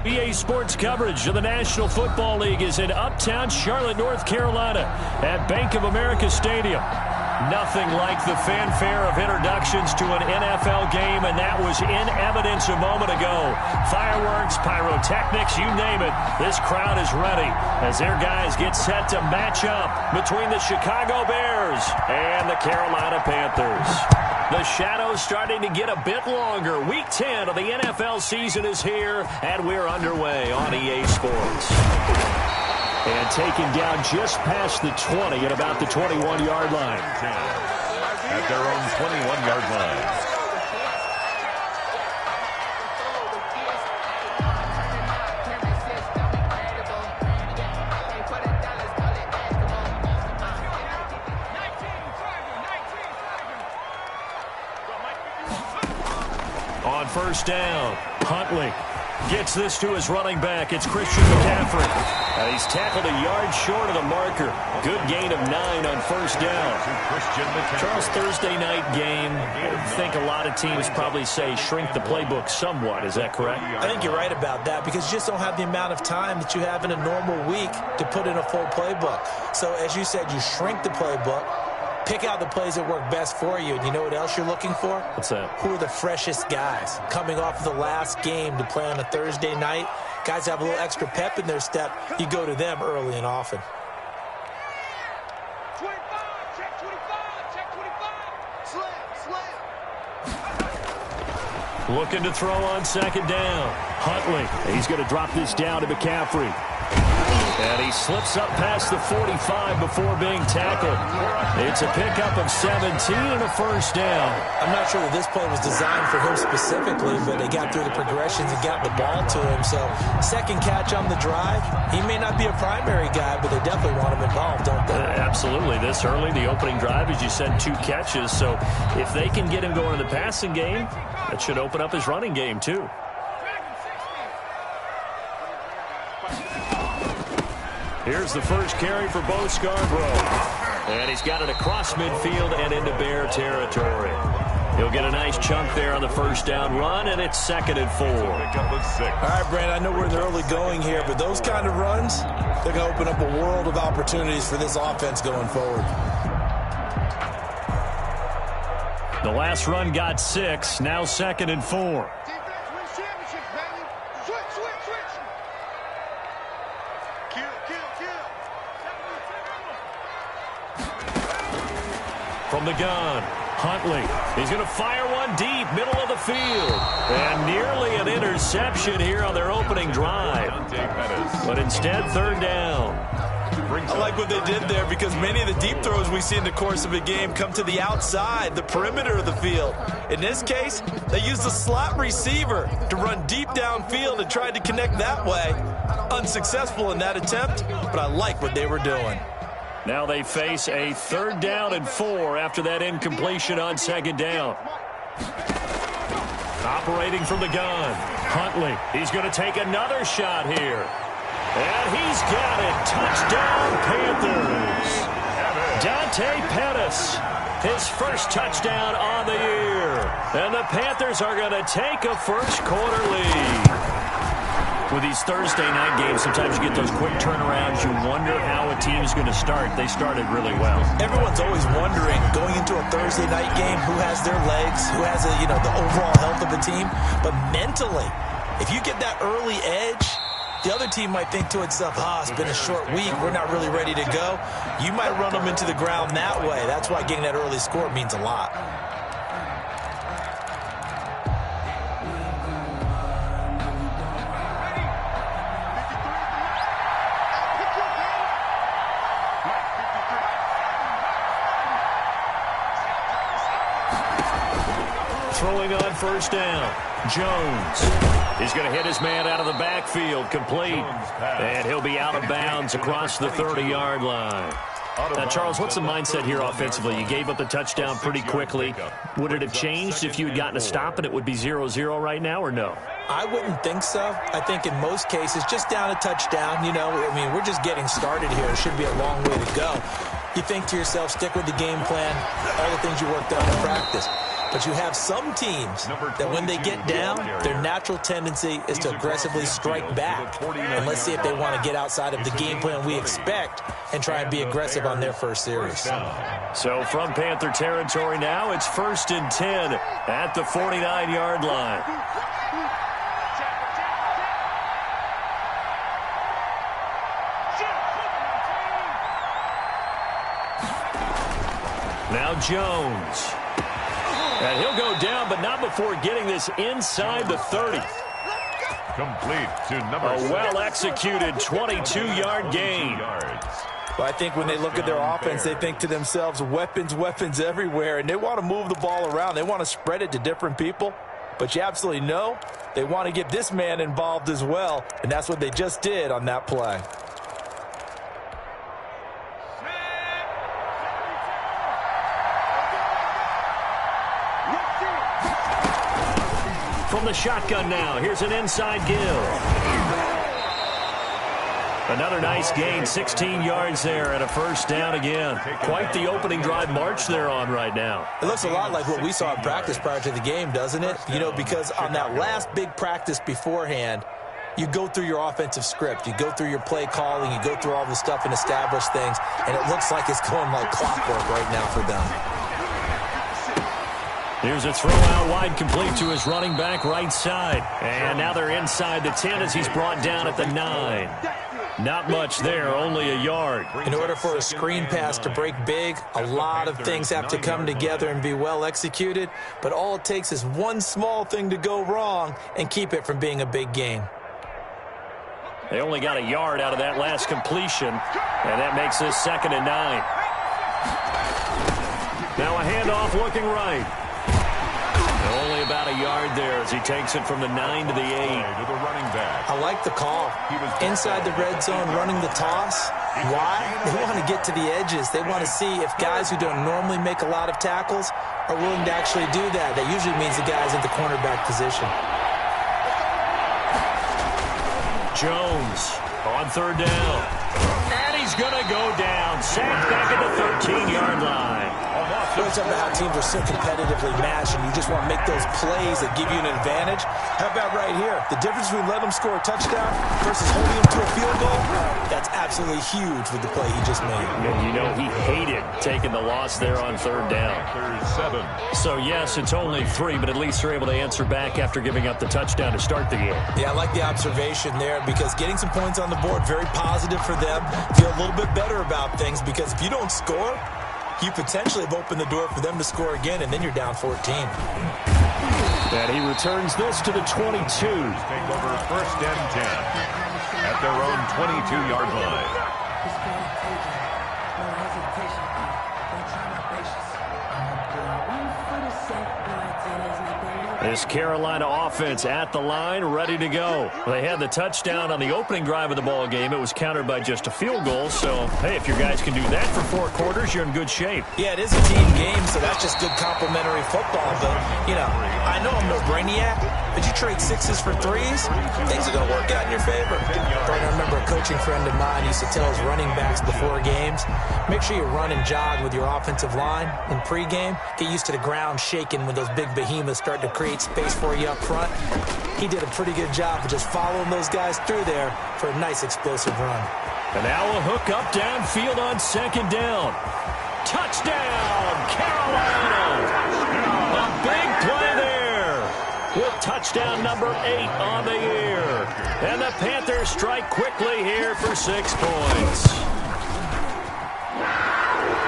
EA Sports coverage of the National Football League is in uptown Charlotte, North Carolina at Bank of America Stadium. Nothing like the fanfare of introductions to an NFL game, and that was in evidence a moment ago. Fireworks, pyrotechnics, you name it. This crowd is ready as their guys get set to match up between the Chicago Bears and the Carolina Panthers. The shadow's starting to get a bit longer. Week 10 of the NFL season is here, and we're underway on EA Sports. And taken down just past the 20 at about the 21-yard line. At their own 21-yard line. On first down, Huntley gets this to his running back. It's Christian McCaffrey. He's tackled a yard short of the marker. Good gain of 9 on first down. Charles, Thursday night game, I think a lot of teams probably say shrink the playbook somewhat. Is that correct? I think you're right about that because you just don't have the amount of time that you have in a normal week to put in a full playbook. So, as you said, you shrink the playbook. Pick out the plays that work best for you. And you know what else you're looking for? What's that? Who are the freshest guys coming off of the last game to play on a Thursday night? Guys have a little extra pep in their step. You go to them early and often. 25, check 25, check 25. Slam. Looking to throw on second down. Huntley. He's going to drop this down to McCaffrey. And he slips up past the 45 before being tackled. It's a pickup of 17 and a first down. I'm not sure that this play was designed for him specifically, but they got through the progressions and got the ball to him. So, second catch on the drive. He may not be a primary guy, but they definitely want him involved, don't they? Absolutely. This early, the opening drive, as you said, 2 catches. So, if they can get him going in the passing game, that should open up his running game, too. Here's the first carry for Bo Scarborough. And he's got it across midfield and into Bear territory. He'll get a nice chunk there on the first down run, and it's 2nd and 4. All right, Brandon, I know we're in the early going here, but those kind of runs, they're going to open up a world of opportunities for this offense going forward. The last run got 6, now 2nd and 4. From the gun, Huntley. He's going to fire one deep, middle of the field. And nearly an interception here on their opening drive. But instead, 3rd down. I like what they did there because many of the deep throws we see in the course of a game come to the outside, the perimeter of the field. In this case, they used the slot receiver to run deep downfield and tried to connect that way. Unsuccessful in that attempt, but I like what they were doing. Now they face a 3rd down and 4 after that incompletion on 2nd down. Operating from the gun, Huntley. He's going to take another shot here. And he's got it. Touchdown, Panthers. Dante Pettis, his first touchdown on the year. And the Panthers are going to take a first-quarter lead. With these Thursday night games, sometimes you get those quick turnarounds. You wonder how a team's going to start. They started really well. Everyone's always wondering, going into a Thursday night game, who has their legs, who has the overall health of the team. But mentally, if you get that early edge, the other team might think to itself, it's been a short week. We're not really ready to go. You might run them into the ground that way. That's why getting that early score means a lot. Throwing on first down, Jones. He's going to hit his man out of the backfield, complete. And he'll be out of bounds across the 30-yard line. Now, Charles, what's the mindset here offensively? You gave up the touchdown pretty quickly. Would it have changed if you had gotten a stop and it would be 0-0 right now, or no? I wouldn't think so. I think in most cases, just down a touchdown, we're just getting started here. It should be a long way to go. You think to yourself, stick with the game plan, all the things you worked on in practice. But you have some teams that when they get down, their natural tendency is to aggressively strike back. And let's see if they want to get outside of the game plan we expect and try and be aggressive on their first series. So from Panther territory now, it's 1st and 10 at the 49-yard line. Now Jones. And he'll go down, but not before getting this inside the 30. Complete to number A 6. well-executed 22-yard gain. Well, I think when they look at their offense, they think to themselves, weapons, weapons everywhere, and they want to move the ball around. They want to spread it to different people, but you absolutely know they want to get this man involved as well, and that's what they just did on that play. From the shotgun now, here's an inside give. Another nice gain, 16 yards there, and a first down again. Quite the opening drive march they're on right now. It looks a lot like what we saw in practice prior to the game, doesn't it? You know, because on that last big practice beforehand, you go through your offensive script, you go through your play calling, you go through all the stuff and establish things, and it looks like it's going like clockwork right now for them. Here's a throw out wide, complete to his running back right side. And now they're inside the 10 as he's brought down at the 9. Not much there, only a yard. In order for a screen pass to break big, a lot of things have to come together and be well executed. But all it takes is one small thing to go wrong and keep it from being a big gain. They only got a yard out of that last completion, and that makes this 2nd and 9. Now a handoff looking right. Only about a yard there as he takes it from the 9 to the 8. I like the call. Inside the red zone, running the toss. Why? They want to get to the edges. They want to see if guys who don't normally make a lot of tackles are willing to actually do that. That usually means the guys at the cornerback position. Jones on 3rd down. And he's going to go down. Sacked back at the 13-yard line. We're talking about how teams are so competitively matched, and you just want to make those plays that give you an advantage. How about right here? The difference between letting them score a touchdown versus holding them to a field goal, that's absolutely huge with the play he just made. And you know he hated taking the loss there on 3rd down. 7. So, yes, it's only 3, but at least they're able to answer back after giving up the touchdown to start the game. Yeah, I like the observation there because getting some points on the board, very positive for them. Feel a little bit better about things because if you don't score, you potentially have opened the door for them to score again, and then you're down 14. And he returns this to the 22. Take over 1st and 10 at their own 22-yard line. This Carolina offense at the line, ready to go. They had the touchdown on the opening drive of the ball game. It was countered by just a field goal. So, hey, if your guys can do that for 4 quarters, you're in good shape. Yeah, it is a team game, so that's just good complimentary football. But, you know, I know I'm no brainiac, but you trade 6s for 3s, things are going to work out in your favor. I remember a coaching friend of mine used to tell his running backs before games, make sure you run and jog with your offensive line in pregame. Get used to the ground shaking when those big behemoths start to create space for you up front. He did a pretty good job of just following those guys through there for a nice explosive run. And now a hook up downfield on 2nd down. Touchdown, Carolina! A big play there with touchdown number 8 on the year. And the Panthers strike quickly here for 6 points.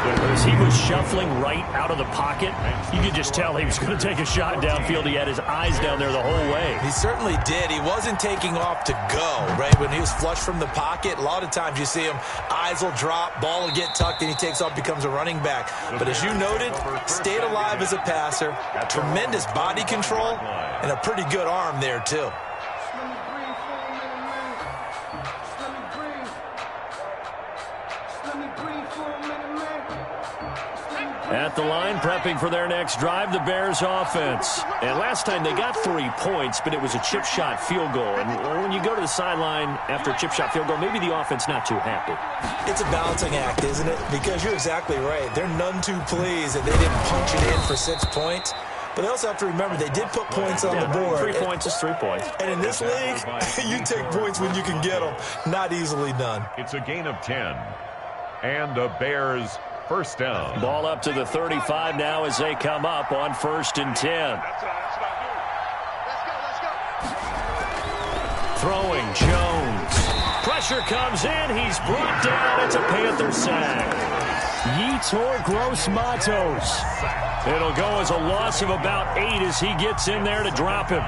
As he was shuffling right out of the pocket, you could just tell he was going to take a shot downfield. He had his eyes down there the whole way. He certainly did. He wasn't taking off to go, right? When he was flush from the pocket, a lot of times you see him, eyes will drop, ball will get tucked, and he takes off, becomes a running back. But as you noted, stayed alive as a passer, tremendous body control, and a pretty good arm there, too. At the line, prepping for their next drive, the Bears offense. And last time they got 3 points, but it was a chip shot field goal. And when you go to the sideline after a chip shot field goal, maybe the offense not too happy. It's a balancing act, isn't it? Because you're exactly right. They're none too pleased that they didn't punch it in for 6 points. But they also have to remember they did put points on the board. 3 points is 3 points. And in this league, you take points when you can get them. Not easily done. It's a gain of 10. And the Bears first down. Ball up to the 35 now as they come up on 1st and 10. Throwing Jones. Pressure comes in. He's brought down. It's a Panther sack. Yetur Gross-Matos. It'll go as a loss of about 8 as he gets in there to drop him.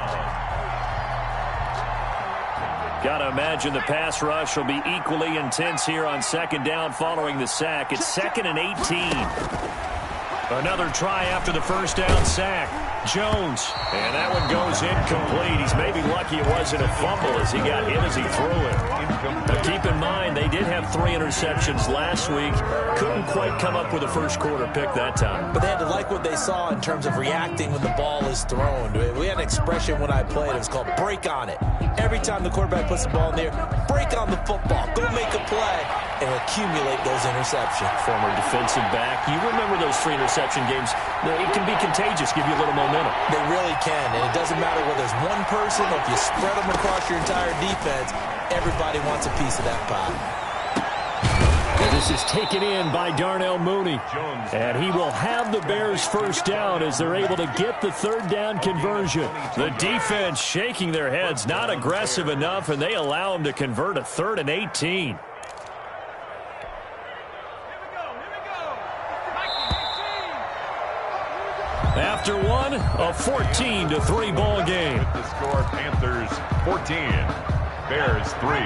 Got to imagine the pass rush will be equally intense here on 2nd down following the sack. It's 2nd and 18. Another try after the 1st down sack. Jones. And that one goes incomplete. He's maybe lucky it wasn't a fumble as he got hit as he threw it. Now keep in mind, they did have 3 interceptions last week. Couldn't quite come up with a first quarter pick that time. But they had to like what they saw in terms of reacting when the ball is thrown. We had an expression when I played. It was called break on it. Every time the quarterback puts the ball in there, break on the football. Go make a play and accumulate those interceptions. Former defensive back. You remember those 3 interception games. It can be contagious, give you a little momentum. They really can, and it doesn't matter whether it's one person or if you spread them across your entire defense, everybody wants a piece of that pie. And this is taken in by Darnell Mooney. And he will have the Bears first down as they're able to get the 3rd down conversion. The defense shaking their heads, not aggressive enough, and they allow them to convert a 3rd and 18. After one, a 14-3 ball game. The score, Panthers 14, Bears 3.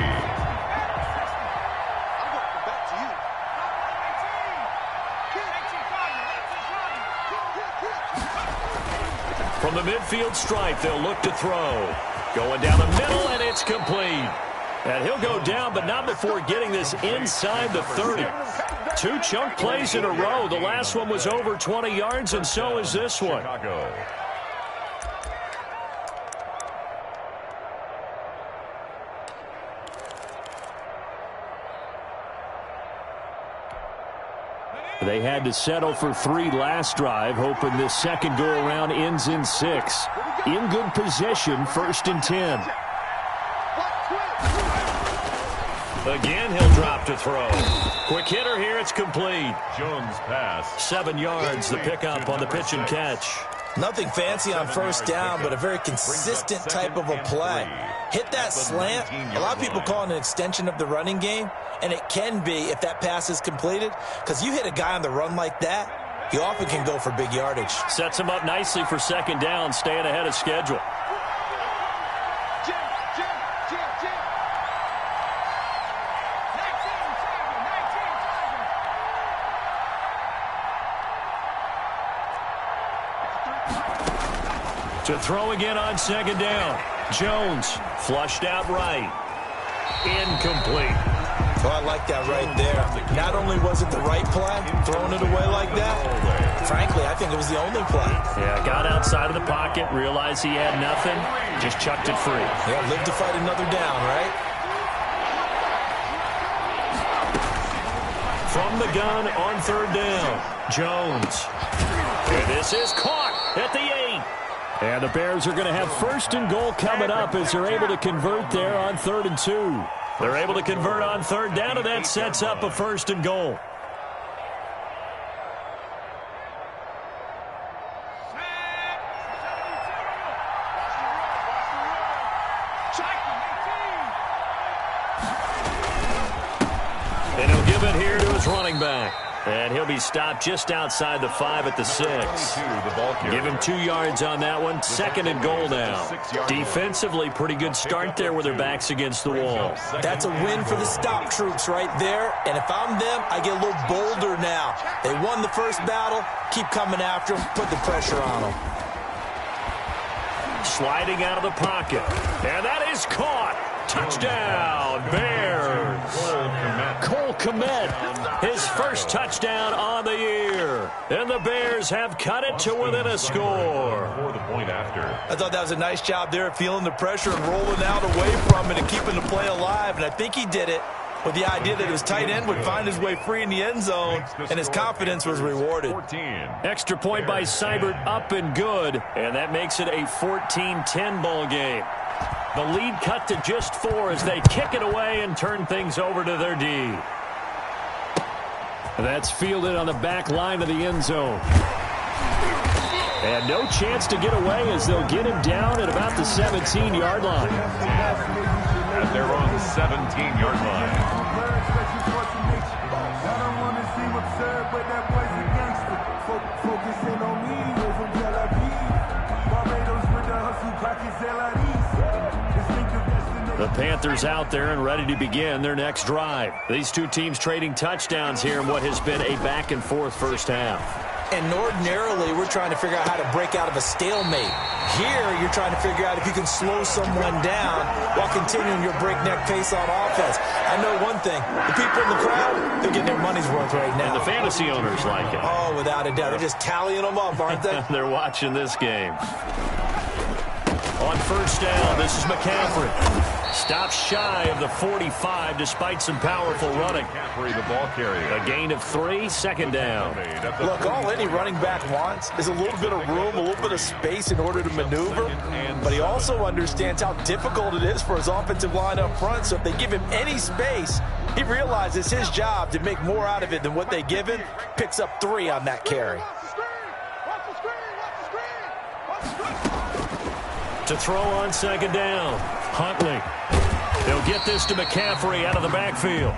From the midfield stripe, they'll look to throw. Going down the middle, and it's complete. And he'll go down, but not before getting this inside the 30. 2 chunk plays in a row. The last one was over 20 yards, and so is this one. Chicago. They had to settle for 3 last drive, hoping this second go-around ends in 6. In good possession, 1st and 10. Again, he'll drop to throw. Quick hitter here, it's complete. Jones pass. 7 yards, the pickup on the pitch and catch. Nothing fancy on 1st down, but a very consistent type of a play. Hit that slant. A lot of people call it an extension of the running game, and it can be if that pass is completed, because you hit a guy on the run like that, he often can go for big yardage. Sets him up nicely for 2nd down, staying ahead of schedule. To throw again on 2nd down. Jones flushed out right. Incomplete. Oh, I like that right there. Not only was it the right play, throwing it away like that, frankly, I think it was the only play. Yeah, got outside of the pocket, realized he had nothing, just chucked it free. Yeah, live to fight another down, right? From the gun on 3rd down, Jones. And this is caught at the 8. And the Bears are going to have 1st and goal coming up as they're able to convert there on 3rd and 2. They're able to convert on 3rd down, and that sets up a 1st and goal. And he'll give it here to his running back. And he'll be stopped just outside the 5 at the 6. Give him 2 yards on that one. 2nd and goal now. Defensively, pretty good start there with their backs against the wall. That's a win for the stop troops right there. And if I'm them, I get a little bolder now. They won the first battle. Keep coming after them. Put the pressure on them. Sliding out of the pocket. And that is caught. Touchdown, Bears. Cole Kmet, his first touchdown on the year. And the Bears have cut it to within a score. For the point after. I thought that was a nice job there, feeling the pressure and rolling out away from it and keeping the play alive. And I think he did it with the idea that his tight end would find his way free in the end zone, and his confidence was rewarded. 14. Extra point by Seibert, up and good, and that makes it a 14-10 ball game. The lead cut to just 4 as they kick it away and turn things over to their D. That's fielded on the back line of the end zone. And no chance to get away as they'll get him down at about the 17-yard line. At their own 17-yard line. The Panthers out there and ready to begin their next drive. These two teams trading touchdowns here in what has been a back-and-forth first half. And ordinarily, we're trying to figure out how to break out of a stalemate. Here, you're trying to figure out if you can slow someone down while continuing your breakneck pace on offense. I know one thing. The people in the crowd, they're getting their money's worth right now. And the fantasy owners like it. Oh, without a doubt. They're just tallying them up, aren't they? They're watching this game. On first down, this is McCaffrey. Stops shy of the 45 despite some powerful running. McCaffrey, the ball carrier. A gain of 3, second down. Look, all any running back wants is a little bit of room, a little bit of space in order to maneuver. But he also understands how difficult it is for his offensive line up front. So if they give him any space, he realizes his job to make more out of it than what they give him. Picks up 3 on that carry. To throw on second down, Huntley. They'll get this to McCaffrey out of the backfield.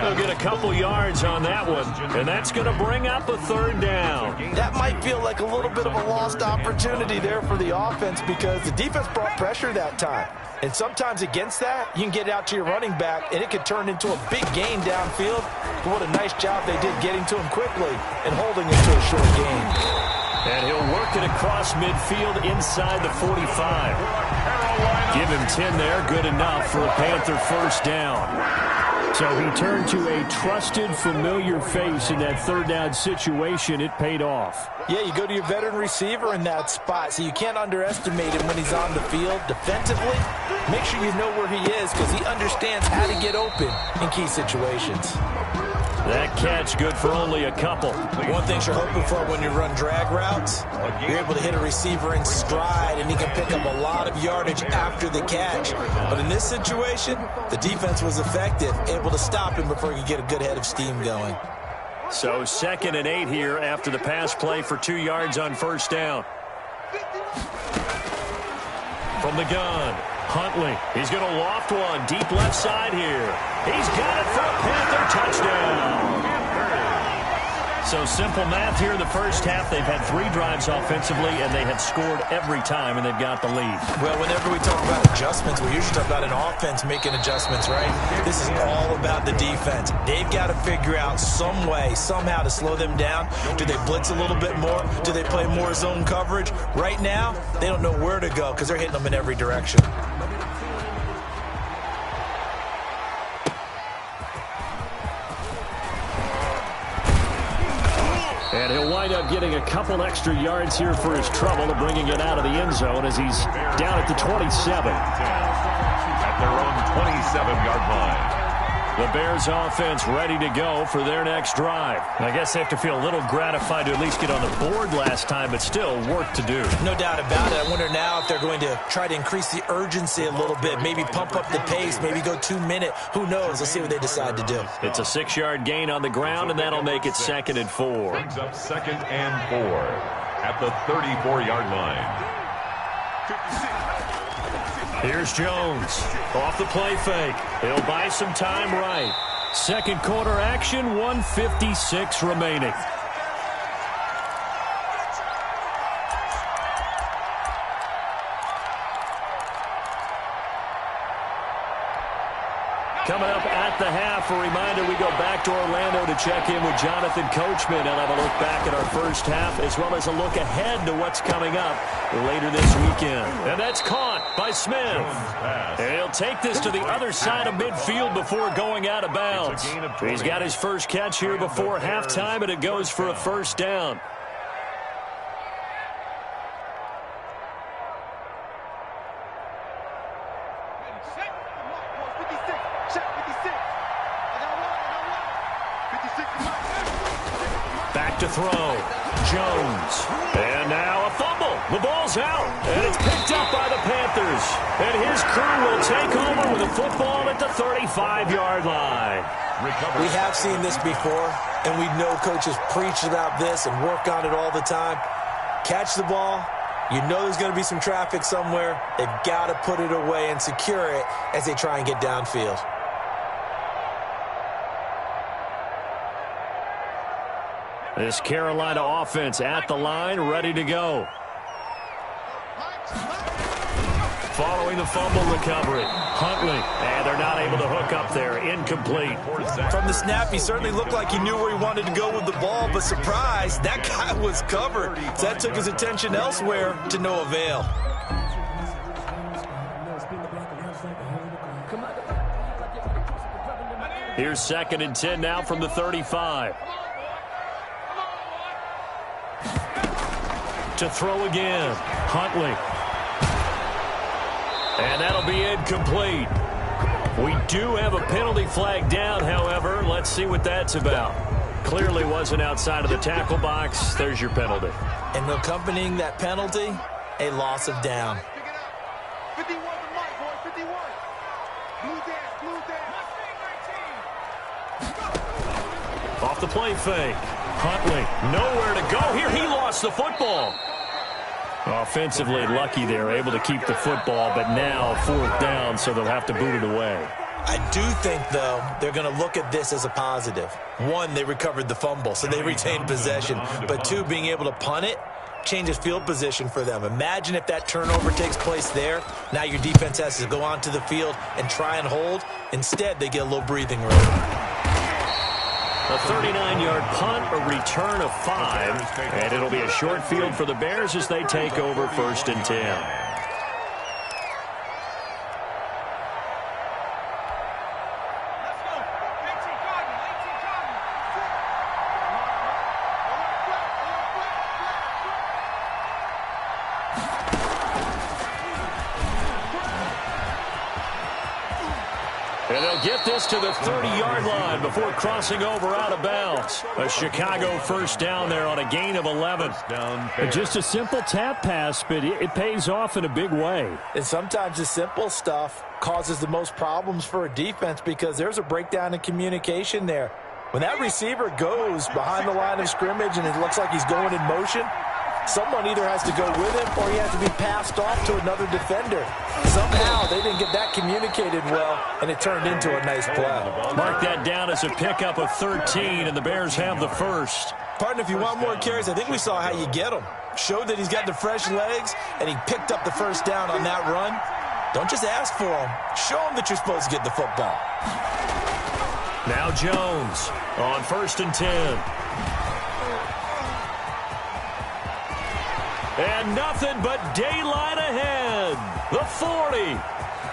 They'll get a couple yards on that one, and that's going to bring up a third down. That might feel like a little bit of a lost opportunity there for the offense because the defense brought pressure that time. And sometimes against that, you can get out to your running back, and it could turn into a big gain downfield. But what a nice job they did getting to him quickly and holding him to a short gain. And he'll work it across midfield inside the 45. Give him 10 there, good enough for a Panther first down. So he turned to a trusted, familiar face in that third down situation. It paid off. Yeah, you go to your veteran receiver in that spot, so you can't underestimate him when he's on the field. Defensively, make sure you know where he is because he understands how to get open in key situations. That catch good for only a couple. One thing you're hoping for when you run drag routes, you're able to hit a receiver in stride, and he can pick up a lot of yardage after the catch. But in this situation, the defense was effective, able to stop him before he could get a good head of steam going. So 2nd and 8 here after the pass play for 2 yards on first down. From the gun, Huntley. He's going to loft one deep left side here. He's got it for a Panther touchdown. So simple math here in the first half. They've had 3 drives offensively, and they have scored every time, and they've got the lead. Well, whenever we talk about adjustments, we usually talk about an offense making adjustments, right? This is all about the defense. They've got to figure out some way, somehow to slow them down. Do they blitz a little bit more? Do they play more zone coverage? Right now, they don't know where to go because they're hitting them in every direction. And he'll wind up getting a couple extra yards here for his trouble of bringing it out of the end zone as he's down at the 27. At their own 27-yard line. The Bears offense ready to go for their next drive. I guess they have to feel a little gratified to at least get on the board last time, but still work to do. No doubt about it. I wonder now if they're going to try to increase the urgency a little bit, maybe pump up the pace, maybe go 2-minute. Who knows? Let's see what they decide to do. It's a 6-yard gain on the ground, and that'll make it 2nd and 4. Brings up 2nd and 4 at the 34-yard line. Here's Jones. Off the play fake. He'll buy some time right. Second quarter action, 1:56 remaining. Coming up at the half, a reminder, we go back to Orlando to check in with Jonathan Coachman and have a look back at our first half, as well as a look ahead to what's coming up later this weekend. And that's caught by Smith. And he'll take this to the other side of midfield before going out of bounds. He's got his first catch here before halftime, and it goes for a first down. Check 56. to throw. Jones. And now a fumble. The ball's out. And it's picked up by the Panthers. And his crew will take over with a football at the 35-yard line. We have seen this before, and we know coaches preach about this and work on it all the time. Catch the ball. You know there's going to be some traffic somewhere. They've got to put it away and secure it as they try and get downfield. This Carolina offense at the line, ready to go. Following the fumble recovery, Huntley, and they're not able to hook up there. Incomplete. From the snap, he certainly looked like he knew where he wanted to go with the ball, but surprise, that guy was covered. So that took his attention elsewhere to no avail. Here's 2nd and 10 now from the 35. To throw again, Huntley. And that'll be incomplete. We do have a penalty flag down, however. Let's see what that's about. Clearly wasn't outside of the tackle box. There's your penalty. And accompanying that penalty, a loss of down. 51 to Mike, boy, 51. Blue down. Off the play fake. Huntley, nowhere to go here. He lost the football. Offensively lucky they're able to keep the football, but now 4th down, so they'll have to boot it away. I do think, though, they're going to look at this as a positive. 1, they recovered the fumble, so they retained possession. But 2, being able to punt it changes field position for them. Imagine if that turnover takes place there. Now your defense has to go onto the field and try and hold. Instead, they get a little breathing room. A 39-yard punt, a return of 5, and it'll be a short field for the Bears as they take over 1st and 10. And they'll get this to the 30-yard line before crossing over out of bounds. A Chicago 1st down there on a gain of 11. Just a simple tap pass, but it pays off in a big way. And sometimes the simple stuff causes the most problems for a defense because there's a breakdown in communication there. When that receiver goes behind the line of scrimmage and it looks like he's going in motion, someone either has to go with him or he has to be passed off to another defender. Somehow they didn't get that communicated well, and it turned into a nice play. Mark that down as a pickup of 13, and the Bears have the 1st. Partner, if you want more carries, I think we saw how you get him. Showed that he's got the fresh legs, and he picked up the 1st down on that run. Don't just ask for him. Show him that you're supposed to get the football. Now Jones on 1st and 10. And nothing but daylight ahead. The 40,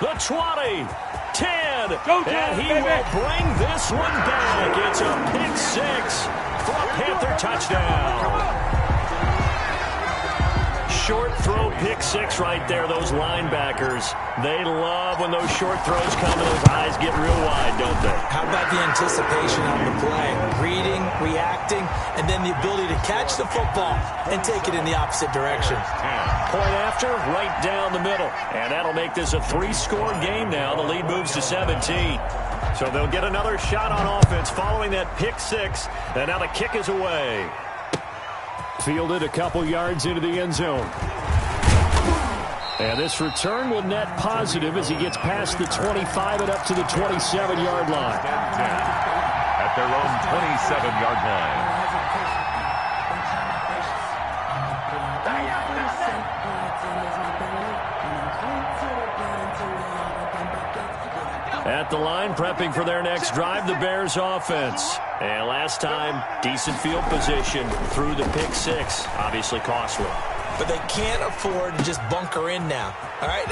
the 20, 10. And he will bring this one back. It's a pick 6 for a Panther touchdown. Short throw pick 6 right there. Those linebackers, they love when those short throws come and those eyes get real wide, don't they? How about the anticipation on the play? Reading, reacting, and then the ability to catch the football and take it in the opposite direction. Point after, right down the middle. And that'll make this a 3-score game now. The lead moves to 17. So they'll get another shot on offense following that pick 6. And now the kick is away. Fielded a couple yards into the end zone. And this return will net positive as he gets past the 25 and up to the 27-yard line. At their own 27-yard line. At the line, prepping for their next drive, the Bears offense. And last time, decent field position through the pick 6. Obviously costly. But they can't afford to just bunker in now. All right,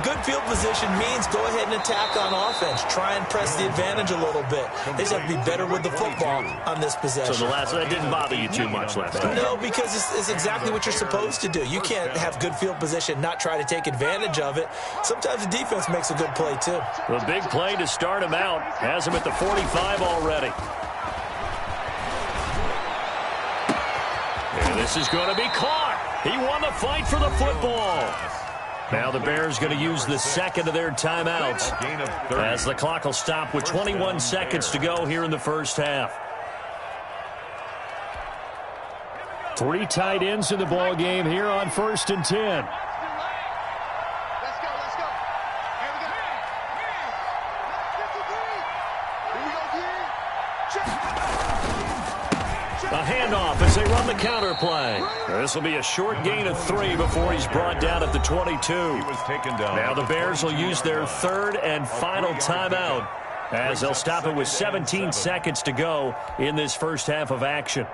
good field position means go ahead and attack on offense. Try and press the advantage a little bit. They just have to be better with the football on this possession. So that didn't bother you too much last time? No, because it's exactly what you're supposed to do. You can't have good field position, not try to take advantage of it. Sometimes the defense makes a good play, too. The big play to start him out has him at the 45 already. This is going to be caught. He won the fight for the football. Now the Bears going to use the second of their timeouts as the clock will stop with 21 seconds to go here in the first half. 3 tight ends in the ball game here on 1st and 10. A handoff as they run the counter play. This will be a short gain of 3 before he's brought down at the 22. He was taken down. Now the Bears will use their 3rd and final timeout as they'll stop it with 17 seconds to go in this first half of action.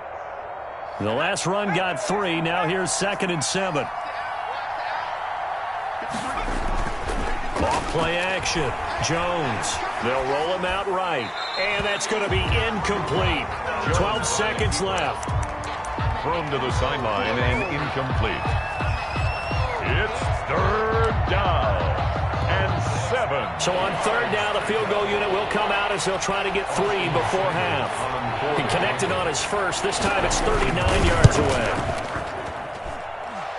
The last run got 3. Now here's 2nd and 7. Off play action. Jones. They'll roll him out right. And that's going to be incomplete. 12 seconds left. Thrown to the sideline and incomplete. It's 3rd down and 7. So on 3rd down, the field goal unit will come out as they'll try to get 3 before half. He connected on his first. This time it's 39 yards away.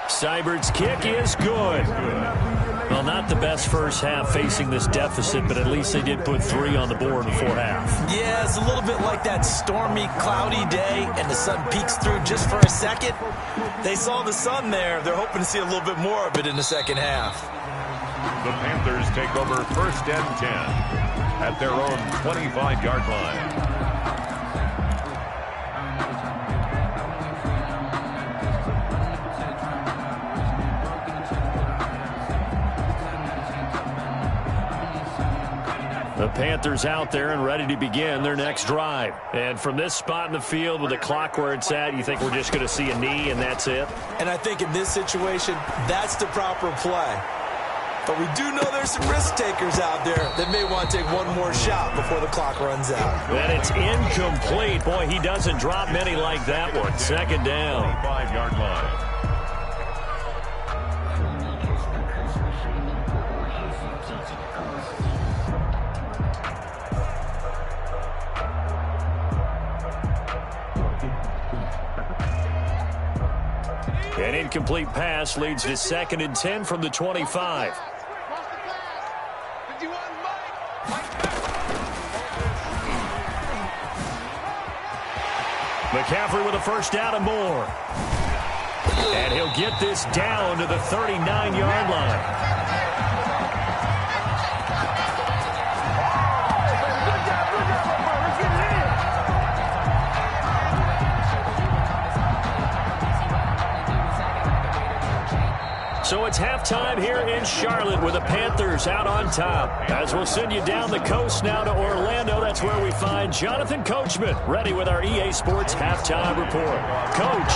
Seibert's kick is good. Well, not the best first half facing this deficit, but at least they did put 3 on the board before half. Yeah, it's a little bit like that stormy, cloudy day, and the sun peeks through just for a second. They saw the sun there. They're hoping to see a little bit more of it in the second half. The Panthers take over 1st and 10 at their own 25-yard line. The Panthers out there and ready to begin their next drive. And from this spot in the field with the clock where it's at, you think we're just going to see a knee and that's it? And I think in this situation, that's the proper play. But we do know there's some risk takers out there that may want to take one more shot before the clock runs out. And it's incomplete. Boy, he doesn't drop many like that one. 2nd down. 5-yard line. An incomplete pass leads to 2nd and 10 from the 25. McCaffrey with a 1st down and more. And he'll get this down to the 39-yard line. So it's halftime here in Charlotte with the Panthers out on top. As we'll send you down the coast now to Orlando, that's where we find Jonathan Coachman ready with our EA Sports Halftime Report. Coach.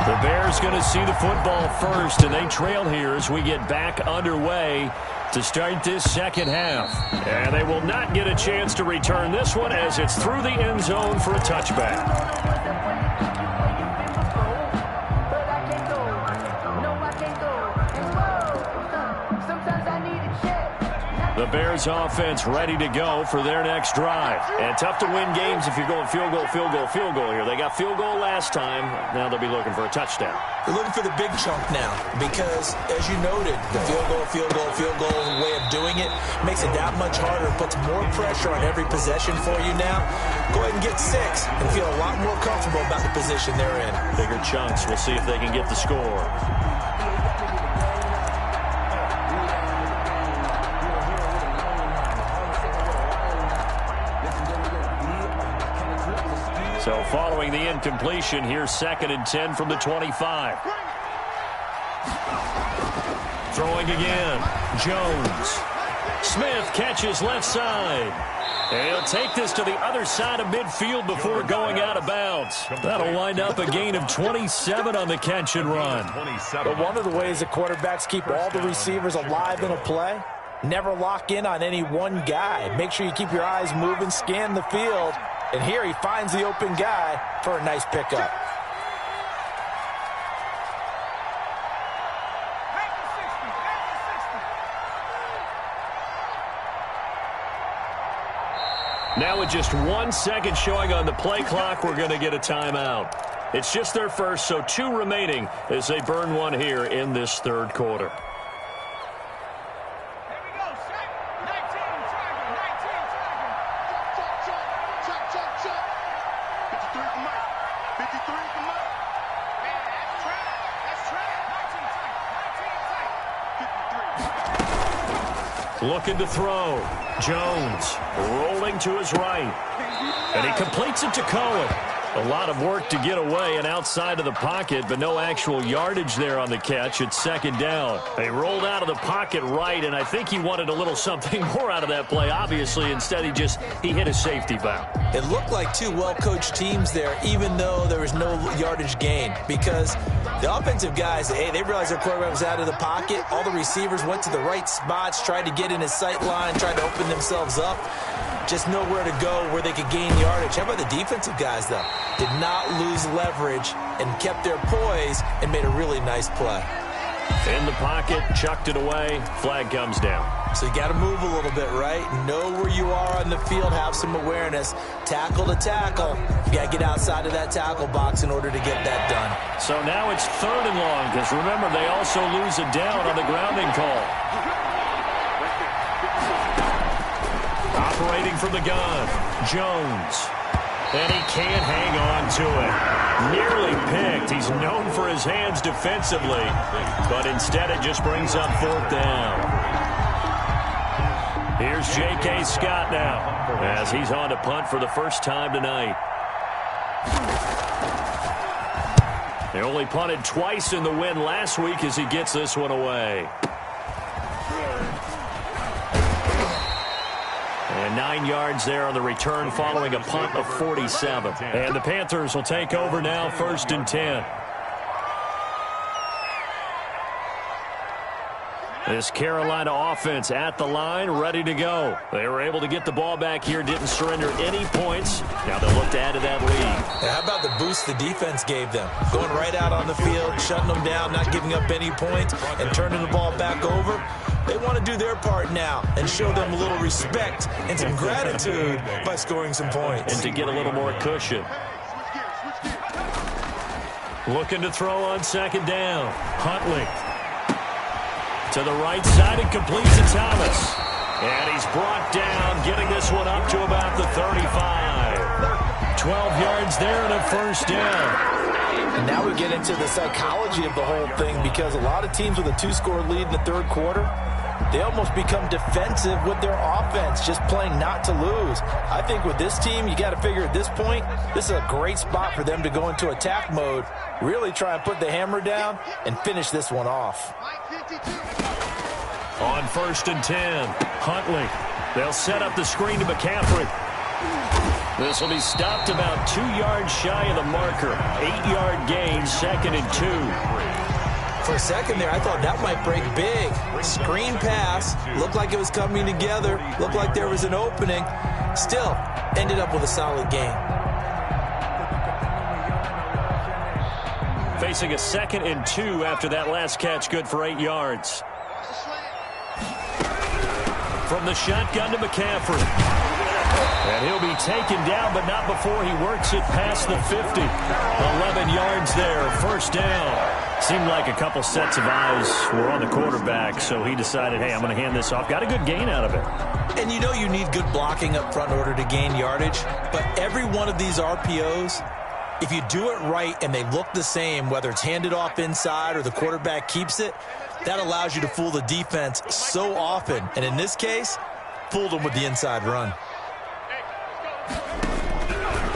The Bears going to see the football first, and they trail here as we get back underway to start this second half. And they will not get a chance to return this one as it's through the end zone for a touchback. The Bears offense ready to go for their next drive. And tough to win games if you're going field goal, field goal, field goal here. They got field goal last time. Now they'll be looking for a touchdown. They're looking for the big chunk now because, as you noted, the field goal, field goal, field goal way of doing it makes it that much harder. Puts more pressure on every possession for you now. Go ahead and get 6 and feel a lot more comfortable about the position they're in. Bigger chunks. We'll see if they can get the score. So following the incompletion, here's 2nd and 10 from the 25. Throwing again. Jones. Smith catches left side. And he'll take this to the other side of midfield before going out of bounds. That'll wind up a gain of 27 on the catch and run. But one of the ways that quarterbacks keep all the receivers alive in a play, never lock in on any one guy. Make sure you keep your eyes moving, scan the field. And here he finds the open guy for a nice pickup. Now with just 1 second showing on the play clock, we're going to get a timeout. It's just their first, so 2 remaining as they burn one here in this third quarter. Looking to throw. Jones rolling to his right. And he completes it to Cohen. A lot of work to get away and outside of the pocket, but no actual yardage there on the catch. It's second down. They rolled out of the pocket right, and I think he wanted a little something more out of that play. Obviously, instead he hit a safety valve. It looked like 2 well-coached teams there, even though there was no yardage gain, because the offensive guys, hey, they realized their quarterback was out of the pocket. All the receivers went to the right spots, tried to get in his sight line, tried to open themselves up. Just nowhere to go where they could gain yardage. How about the defensive guys, though? Did not lose leverage and kept their poise and made a really nice play. In the pocket, chucked it away, flag comes down. So you got to move a little bit, right? Know where you are on the field, have some awareness. Tackle to tackle. You got to get outside of that tackle box in order to get that done. So now it's 3rd and long, because remember, they also lose a down on the grounding call. Operating from the gun, Jones. And he can't hang on to it. Nearly picked. He's known for his hands defensively, but instead it just brings up 4th down. Here's J.K. Scott now, as he's on to punt for the first time tonight. They only punted twice in the win last week as he gets this one away. And 9 yards there on the return following a punt of 47. And the Panthers will take over now, 1st and 10. This Carolina offense at the line, ready to go. They were able to get the ball back here, didn't surrender any points. Now they'll look to add to that lead. Yeah, how about the boost the defense gave them? Going right out on the field, shutting them down, not giving up any points, and turning the ball back over. They want to do their part now and show them a little respect and some gratitude by scoring some points. And to get a little more cushion. Looking to throw on 2nd down. Huntley. To the right side and completes to Thomas. And he's brought down, getting this one up to about the 35. 12 yards there and a 1st down. And now we get into the psychology of the whole thing, because a lot of teams with a 2-score lead in the 3rd quarter, they almost become defensive with their offense, just playing not to lose. I think with this team, you got to figure at this point, this is a great spot for them to go into attack mode, really try and put the hammer down and finish this one off. On 1st and 10, Huntley. They'll set up the screen to McCaffrey. This will be stopped about 2 yards shy of the marker. 8-yard gain, 2nd and 2. For a second there, I thought that might break big. Screen pass, looked like it was coming together, looked like there was an opening. Still, ended up with a solid gain. Facing a 2nd and 2 after that last catch, good for 8 yards. From the shotgun to McCaffrey. And he'll be taken down, but not before he works it past the 50. 11 yards there, 1st down. Seemed like a couple sets of eyes were on the quarterback, so he decided, hey, I'm going to hand this off. Got a good gain out of it. And you know you need good blocking up front in order to gain yardage, but every one of these RPOs, if you do it right and they look the same, whether it's handed off inside or the quarterback keeps it, that allows you to fool the defense so often. And in this case, fooled them with the inside run.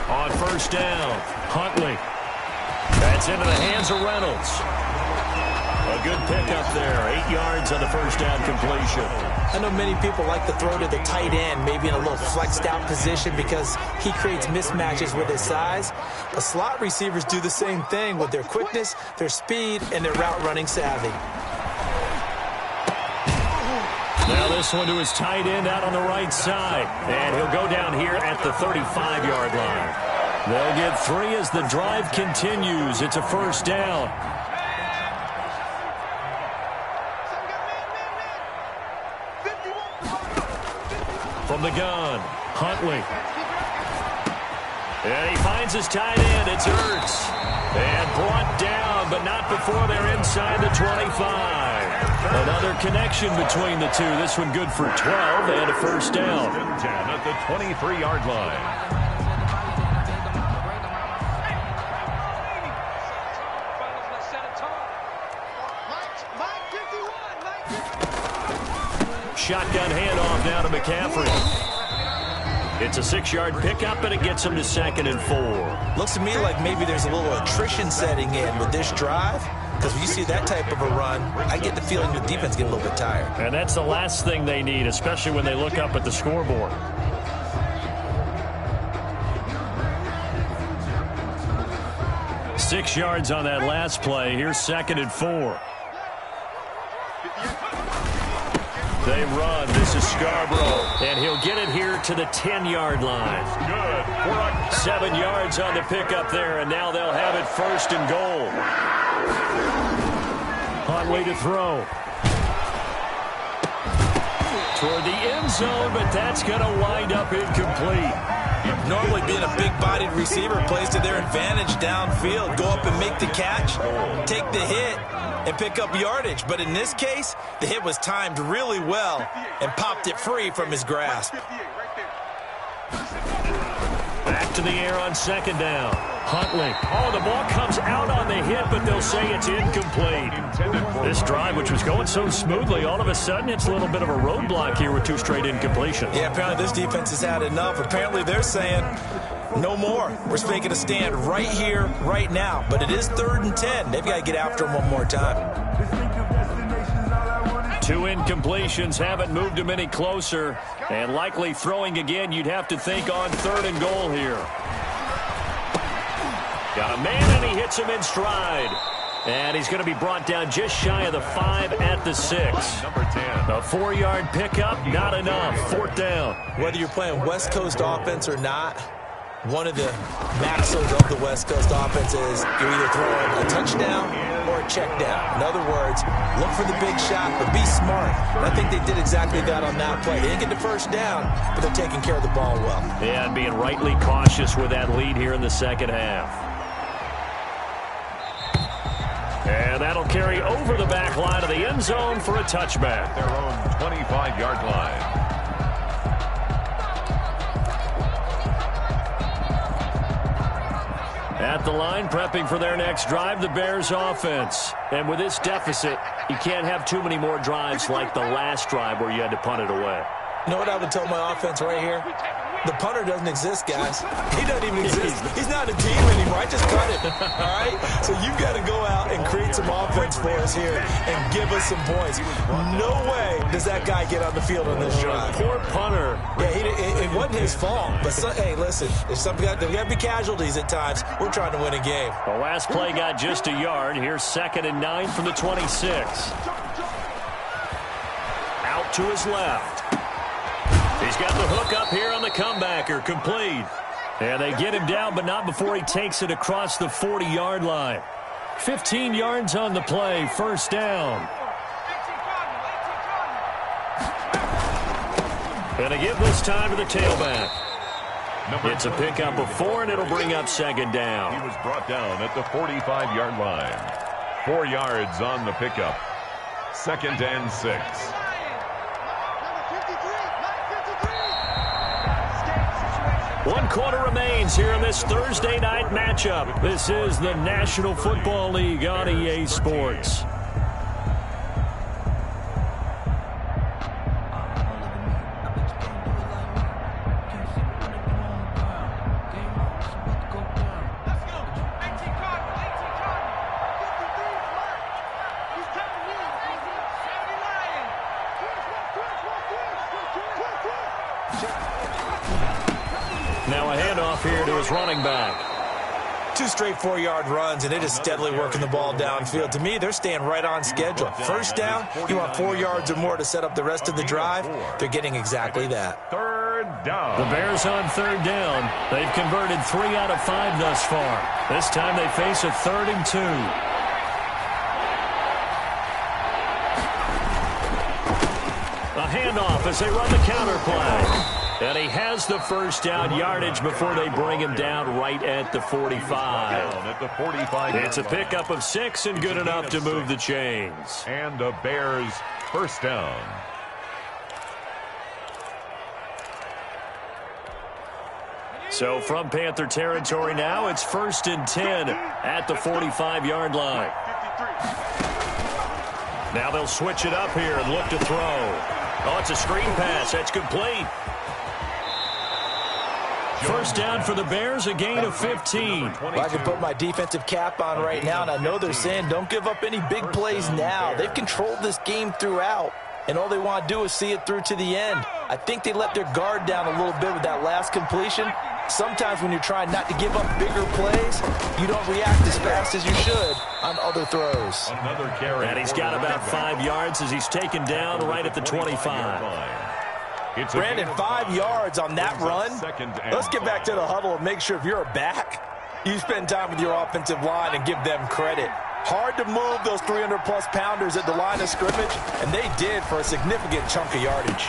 On 1st down, Huntley. That's into the hands of Reynolds. A good pickup there. 8 yards on the 1st down completion. I know many people like to throw to the tight end, maybe in a little flexed out position because he creates mismatches with his size. But slot receivers do the same thing with their quickness, their speed, and their route running savvy. Now this one to his tight end out on the right side. And he'll go down here at the 35-yard line. They'll get 3 as the drive continues. It's a 1st down. From the gun, Huntley. And he finds his tight end. It's Ertz. And brought down, but not before they're inside the 25. Another connection between the two. This one good for 12 and a first down. 10 at the 23-yard line. Shotgun handoff now to McCaffrey. It's a 6-yard pickup, and it gets him to 2nd and 4. Looks to me like maybe there's a little attrition setting in with this drive, because when you see that type of a run, I get the feeling the defense getting a little bit tired. And that's the last thing they need, especially when they look up at the scoreboard. Six yards on that last play. Here's 2nd and 4. They run. This is Scarborough. And he'll get it here to the 10-yard line. Good. 7 yards on the pickup there, and now they'll have it 1st and goal. Huntley to throw. Toward the end zone, but that's going to wind up incomplete. Normally being a big-bodied receiver plays to their advantage downfield. Go up and make the catch, take the hit, and pick up yardage. But in this case, the hit was timed really well and popped it free from his grasp. Back to the air on 2nd down. Huntley. Oh, the ball comes out on the hit, but they'll say it's incomplete. This drive, which was going so smoothly, all of a sudden it's a little bit of a roadblock here with 2 straight incompletions. Yeah, apparently this defense has had enough. Apparently they're saying no more. We're making a stand right here, right now. But it is 3rd and 10. They've got to get after him one more time. 2 incompletions haven't moved him any closer. And likely throwing again, you'd have to think on 3rd and goal here. Got a man, and he hits him in stride. And he's going to be brought down just shy of the 5 at the 6. Number 10. A 4-yard pickup, not enough. 4th down. Whether you're playing West Coast offense or not, one of the maxims of the West Coast offense is you're either throwing a touchdown or a check down. In other words, look for the big shot, but be smart. And I think they did exactly that on that play. They didn't get the first down, but they're taking care of the ball well. Yeah, and being rightly cautious with that lead here in the 2nd half. And that'll carry over the back line of the end zone for a touchback. Their own 25-yard line. At the line, prepping for their next drive, the Bears offense. And with this deficit, you can't have too many more drives like the last drive where you had to punt it away. You know what I would tell my offense right here? The punter doesn't exist, guys. He doesn't even exist. He's not a team anymore. I just cut it, all right? So you've got to go out and create some offense for us here and give us some points. No way does that guy get on the field on this drive. Poor punter. Yeah, it wasn't his fault. But, hey, listen, there's got to be casualties at times. We're trying to win a game. The last play got just a yard. Here's 2nd and 9 from the 26. Out to his left. He's got the hook up here on the comebacker, complete. And they get him down, but not before he takes it across the 40-yard line. 15 yards on the play, 1st down. And they give this time to the tailback. It's a pickup of 4, and it'll bring up 2nd down. He was brought down at the 45-yard line. 4 yards on the pickup. 2nd and 6. 1 quarter remains here in this Thursday night matchup. This is the National Football League on EA Sports. Now a handoff here to his running back. 2 straight 4-yard runs, and it is steadily working the ball downfield. To me, they're staying right on schedule. 1st down, you want 4 yards or more to set up the rest of the drive. They're getting exactly that. 3rd down. The Bears on 3rd down. They've converted 3 out of 5 thus far. This time they face a 3rd and 2. A handoff as they run the counter play. And he has the first down yardage before they bring him down right at the 45. It's a pickup of 6 and good enough to move the chains. And the Bears first down. So from Panther territory now, it's 1st and 10 at the 45-yard line. Now they'll switch it up here and look to throw. Oh, it's a screen pass. That's complete. First down for the Bears, a gain of 15. Well, I can put my defensive cap on right now, and I know they're saying don't give up any big plays now. They've controlled this game throughout, and all they want to do is see it through to the end. I think they let their guard down a little bit with that last completion. Sometimes when you're trying not to give up bigger plays, you don't react as fast as you should on other throws. Another carry. And he's got about 5 yards as he's taken down right at the 25. Brandon, 5 yards on that run. Let's get back to the huddle and make sure if you're a back, you spend time with your offensive line and give them credit. Hard to move those 300-plus pounders at the line of scrimmage, and they did for a significant chunk of yardage.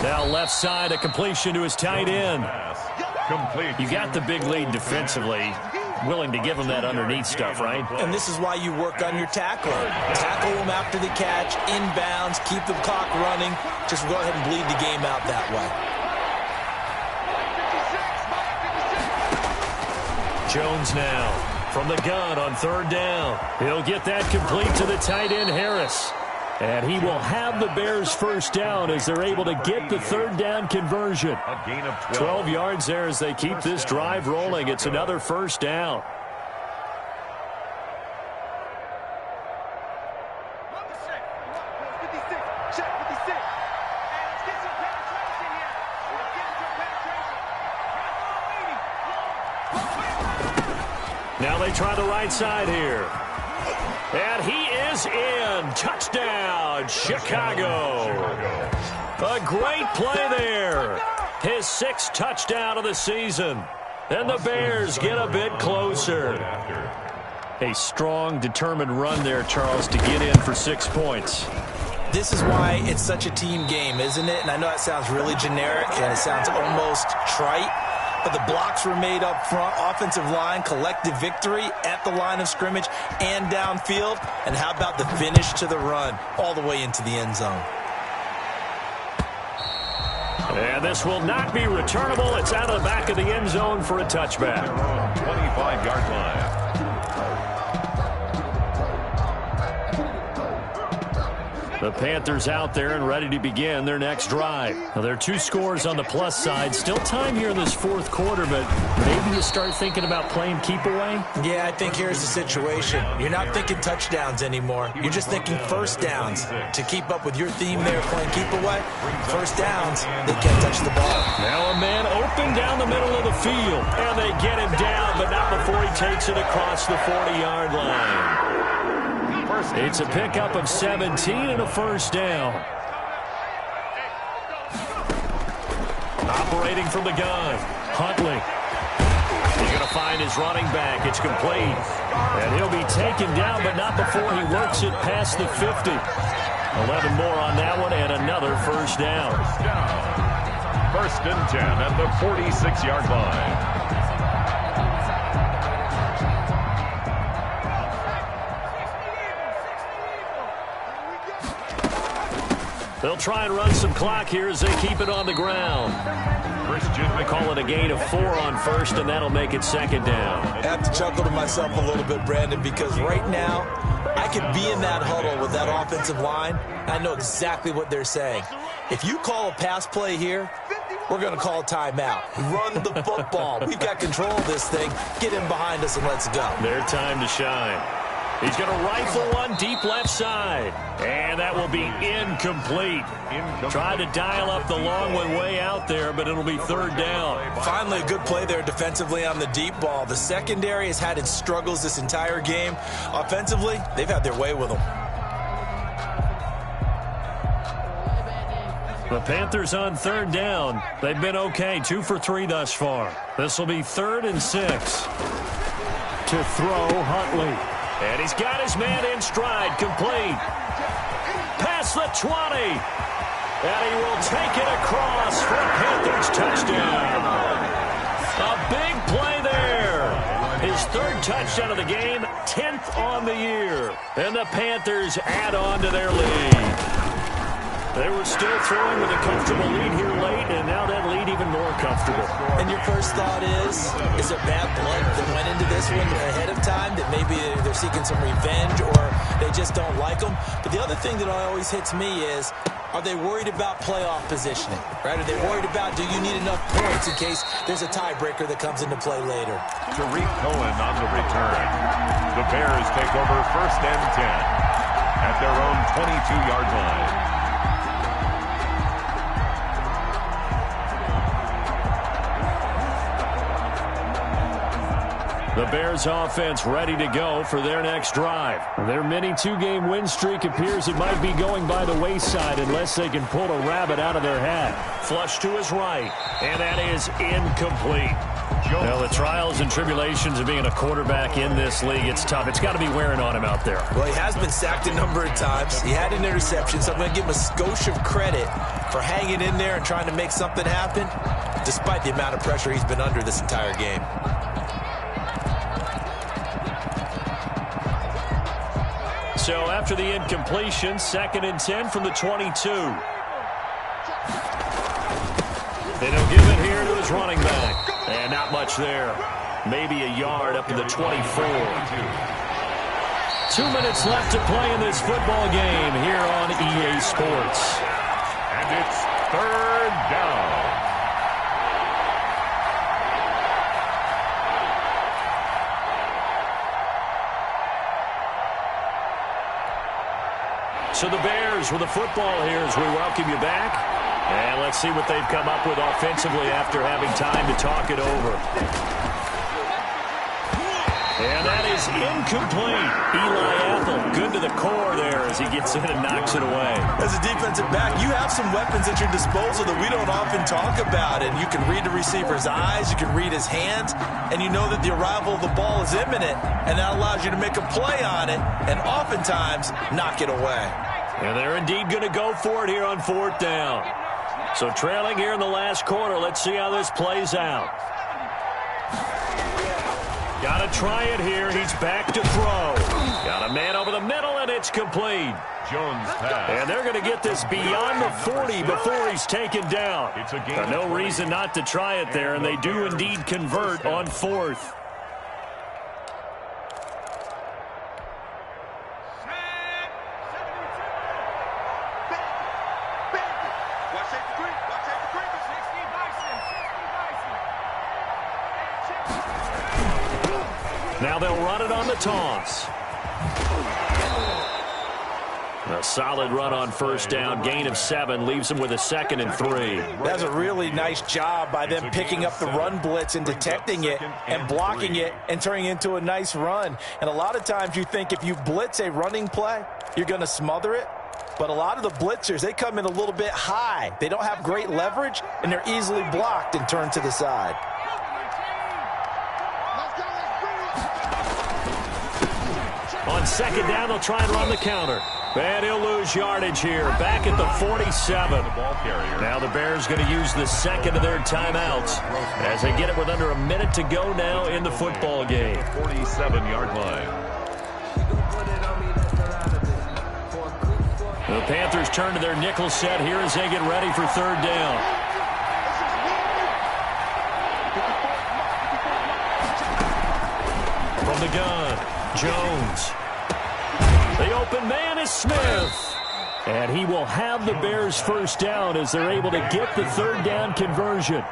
Now left side, a completion to his tight end. Complete. You got the big lead defensively. Willing to give him that underneath stuff, right? And this is why you work on your tackling. Tackle them after the catch, inbounds, keep the clock running. Just go ahead and bleed the game out that way. Jones now from the gun on 3rd down. He'll get that complete to the tight end, Harris. And he will have the Bears first down as they're able to get the 3rd down conversion. A gain of 12 yards there as they keep this drive rolling. It's another first down. Now they try the right side here. And he is in. Touchdown, Chicago. A great play there. His 6th touchdown of the season. And the Bears get a bit closer. A strong, determined run there, Charles, to get in for 6 points. This is why it's such a team game, isn't it? And I know it sounds really generic and it sounds almost trite. But the blocks were made up front. Offensive line, collective victory at the line of scrimmage and downfield. And how about the finish to the run all the way into the end zone? And this will not be returnable. It's out of the back of the end zone for a touchback. 25-yard line. The Panthers out there and ready to begin their next drive. Now, there are 2 scores on the plus side. Still time here in this 4th quarter, but maybe you start thinking about playing keep away? Yeah, I think here's the situation. You're not thinking touchdowns anymore. You're just thinking first downs. To keep up with your theme there, playing keep away, first downs, they can't touch the ball. Now a man open down the middle of the field. And they get him down, but not before he takes it across the 40-yard line. It's a pickup of 17 and a first down. Operating from the gun, Huntley. He's going to find his running back. It's complete. And he'll be taken down, but not before he works it past the 50. 11 more on that one, and another first down. 1st and 10 at the 46-yard line. They'll try and run some clock here as they keep it on the ground. They call it a gain of 4 on 1st, and that'll make it 2nd down. I have to chuckle to myself a little bit, Brandon, because right now I could be in that huddle with that offensive line. I know exactly what they're saying. If you call a pass play here, we're going to call a timeout. Run the football. We've got control of this thing. Get in behind us and let's go. Their time to shine. He's going to rifle one deep left side. And that will be incomplete. Tried to dial up the long one way out there, but it'll be 3rd down. Finally, a good play there defensively on the deep ball. The secondary has had its struggles this entire game. Offensively, they've had their way with them. The Panthers on 3rd down. They've been okay, 2 for 3 thus far. This will be 3rd and 6. To throw, Huntley. And he's got his man in stride, complete. Past the 20. And he will take it across for a Panthers touchdown. A big play there. His third touchdown of the game, 10th on the year. And the Panthers add on to their lead. They were still throwing with a comfortable lead here late, and now that lead even more comfortable. And your first thought is there bad blood that went into this one ahead of time, that maybe they're seeking some revenge or they just don't like them? But the other thing that always hits me is, are they worried about playoff positioning? Right? Are they worried about, do you need enough points in case there's a tiebreaker that comes into play later? Tariq Cohen on the return. The Bears take over 1st and 10 at their own 22-yard line. The Bears offense ready to go for their next drive. Their mini two-game win streak appears it might be going by the wayside unless they can pull a rabbit out of their hat. Flush to his right, and that is incomplete. Well, the trials and tribulations of being a quarterback in this league, it's tough. It's got to be wearing on him out there. Well, he has been sacked a number of times. He had an interception, so I'm going to give him a skosh of credit for hanging in there and trying to make something happen, despite the amount of pressure he's been under this entire game. So after the incompletion, 2nd and 10 from the 22. And he'll give it here to his running back. And not much there. Maybe a yard up to the 24. 2 minutes left to play in this football game here on EA Sports. And it's 3rd down. So the Bears with the football here as we welcome you back. And let's see what they've come up with offensively after having time to talk it over. And that is incomplete. Eli Apple, good to the core there as he gets in and knocks it away. As a defensive back, you have some weapons at your disposal that we don't often talk about. And you can read the receiver's eyes, you can read his hands, and you know that the arrival of the ball is imminent. And that allows you to make a play on it and oftentimes knock it away. And they're indeed going to go for it here on 4th down. So trailing here in the last quarter, let's see how this plays out. Got to try it here. He's back to throw. Got a man over the middle, and it's complete. Jones pass. And they're going to get this beyond the 40 before he's taken down. It's a game. No reason not to try it there, and they do indeed convert on 4th. Now they'll run it on the toss. A solid run on 1st down. Gain of 7 leaves them with a 2nd and 3. That's a really nice job by them picking up the run blitz and detecting it and blocking it and turning it into a nice run. And a lot of times you think if you blitz a running play, you're going to smother it. But a lot of the blitzers, they come in a little bit high. They don't have great leverage, and they're easily blocked and turned to the side. On 2nd down, they'll try and run the counter. And he'll lose yardage here. Back at the 47. Now the Bears going to use the 2nd of their timeouts as they get it with under a minute to go now in the football game. 47-yard line. The Panthers turn to their nickel set here as they get ready for 3rd down. From the gun, Jones. The open man is Smith. And he will have the Bears 1st down as they're able to get the 3rd down conversion.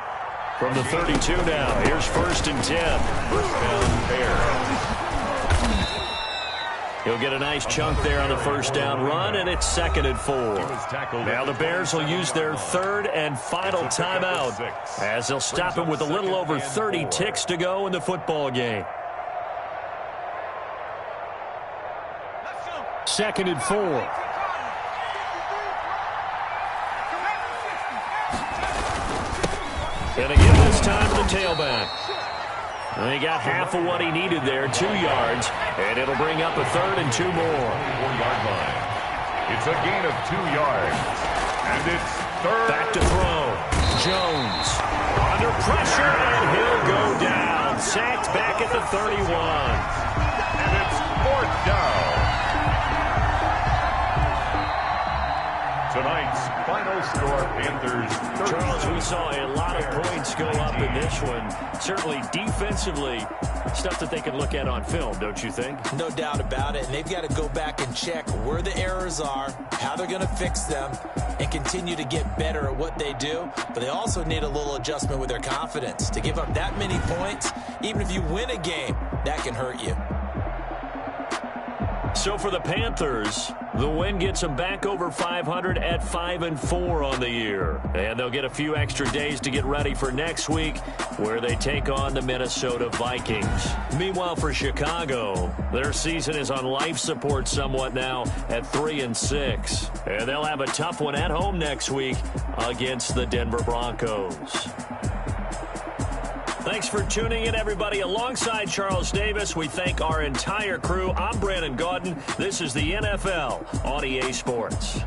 From the 32 now, here's 1st and 10. 1st down, Bears. He'll get a nice chunk there on the 1st down run, and it's 2nd and 4. Now the Bears will use their 3rd and final timeout as they'll stop it with a little over 30 ticks to go in the football game. 2nd and 4. And again this time to the tailback. And he got half of what he needed there, 2 yards. And it'll bring up a 3rd and 2 more. 4-yard line. It's a gain of 2 yards. And it's third. Back to throw. Jones under pressure, and he'll go down. Sacked back at the 31. And it's 4th down. Tonight's final score, Panthers 30. Charles, we saw a lot of points go up in this one. Certainly defensively, stuff that they can look at on film, don't you think? No doubt about it. And they've got to go back and check where the errors are, how they're going to fix them, and continue to get better at what they do. But they also need a little adjustment with their confidence. To give up that many points, even if you win a game, that can hurt you. So for the Panthers, the win gets them back over 500 at 5-4 on the year. And they'll get a few extra days to get ready for next week, where they take on the Minnesota Vikings. Meanwhile, for Chicago, their season is on life support somewhat now at 3-6. And they'll have a tough one at home next week against the Denver Broncos. Thanks for tuning in, everybody. Alongside Charles Davis, we thank our entire crew. I'm Brandon Gaudin. This is the NFL on EA Sports.